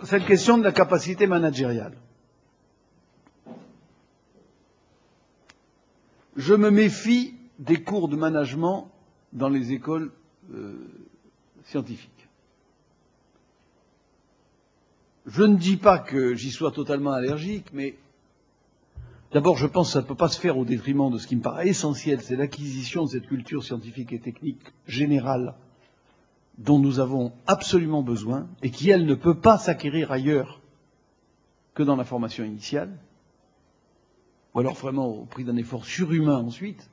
cette question de la capacité managériale. Je me méfie des cours de management dans les écoles scientifiques. Je ne dis pas que j'y sois totalement allergique, mais d'abord, je pense que ça ne peut pas se faire au détriment de ce qui me paraît essentiel, c'est l'acquisition de cette culture scientifique et technique générale dont nous avons absolument besoin et qui, elle, ne peut pas s'acquérir ailleurs que dans la formation initiale, ou alors vraiment au prix d'un effort surhumain ensuite,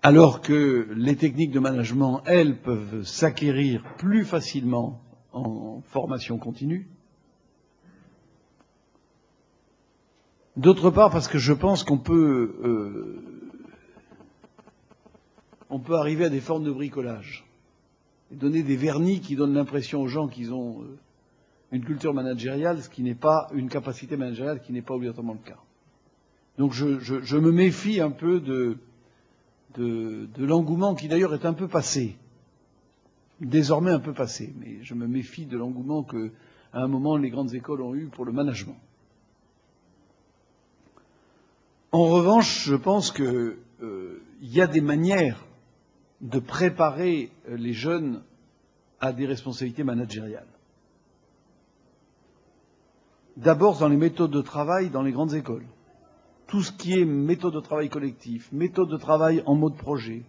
alors que les techniques de management, elles, peuvent s'acquérir plus facilement en formation continue. D'autre part, parce que je pense qu'on peut arriver à des formes de bricolage et donner des vernis qui donnent l'impression aux gens qu'ils ont une culture managériale, ce qui n'est pas une capacité managériale, qui n'est pas obligatoirement le cas. Donc je me méfie un peu de l'engouement qui d'ailleurs est un peu passé, désormais un peu passé, mais je me méfie de l'engouement qu'à un moment les grandes écoles ont eu pour le management. En revanche, je pense qu'il y a des manières de préparer les jeunes à des responsabilités managériales. D'abord dans les méthodes de travail dans les grandes écoles. Tout ce qui est méthode de travail collectif, méthode de travail en mode projet,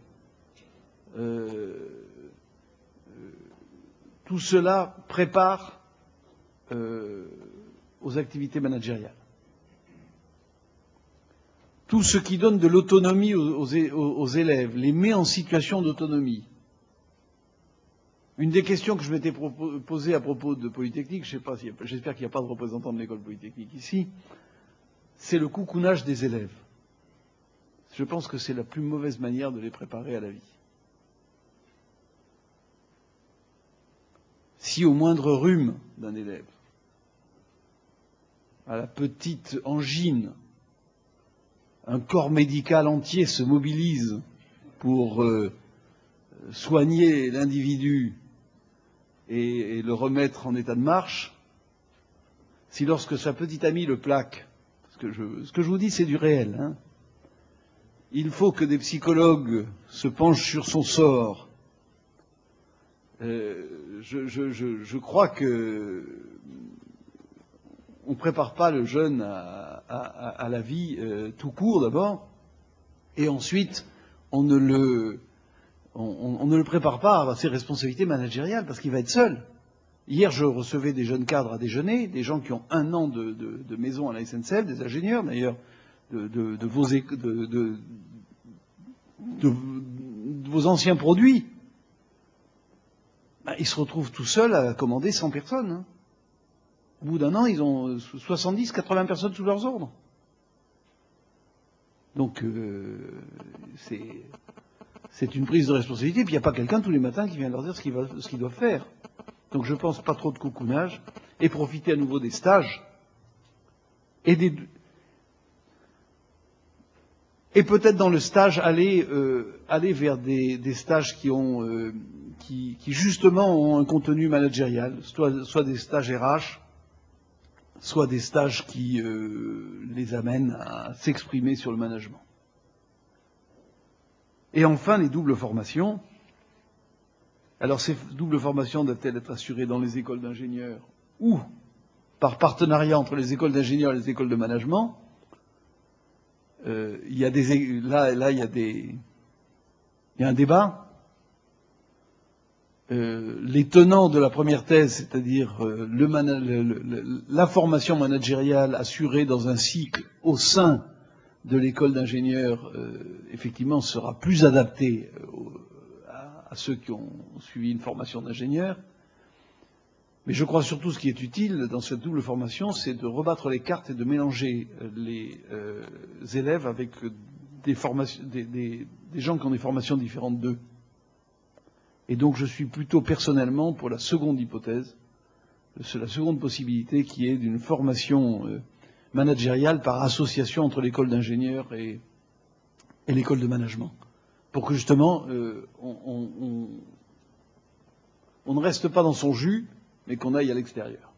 tout cela prépare aux activités managériales. Tout ce qui donne de l'autonomie aux élèves, les met en situation d'autonomie. Une des questions que je m'étais posée à propos de Polytechnique, j'espère qu'il n'y a pas de représentant de l'école Polytechnique ici, c'est le coucounage des élèves. Je pense que c'est la plus mauvaise manière de les préparer à la vie. Si au moindre rhume d'un élève, à la petite angine, un corps médical entier se mobilise pour soigner l'individu et le remettre en état de marche, si lorsque sa petite amie le plaque, ce que je vous dis c'est du réel, hein, il faut que des psychologues se penchent sur son sort, je crois que on ne prépare pas le jeune à la vie tout court d'abord, et ensuite on ne le prépare pas à ses responsabilités managériales parce qu'il va être seul. Hier, je recevais des jeunes cadres à déjeuner, des gens qui ont 1 an de maison à la SNCF, des ingénieurs d'ailleurs, de vos anciens produits. Ben, ils se retrouvent tout seuls à commander 100 personnes. Hein. Au bout d'1 an, ils ont 70, 80 personnes sous leurs ordres. Donc, c'est une prise de responsabilité. Puis il n'y a pas quelqu'un tous les matins qui vient leur dire ce qu'ils doivent faire. Donc je pense pas trop de coucounage et profiter à nouveau des stages et peut-être dans le stage aller vers des stages qui justement ont un contenu managérial, soit des stages RH, soit des stages qui les amènent à s'exprimer sur le management. Et enfin, les doubles formations. Alors ces doubles formations doivent-elles être assurées dans les écoles d'ingénieurs ou par partenariat entre les écoles d'ingénieurs et les écoles de management? Il y a un débat. Les tenants de la première thèse, c'est-à-dire la formation managériale assurée dans un cycle au sein de l'école d'ingénieurs, effectivement, sera plus adaptée à ceux qui ont suivi une formation d'ingénieur. Mais je crois surtout ce qui est utile dans cette double formation, c'est de rebattre les cartes et de mélanger les élèves avec des gens qui ont des formations différentes d'eux. Et donc je suis plutôt personnellement pour la seconde hypothèse, la seconde possibilité qui est d'une formation managériale par association entre l'école d'ingénieurs et l'école de management. Pour que justement on ne reste pas dans son jus mais qu'on aille à l'extérieur.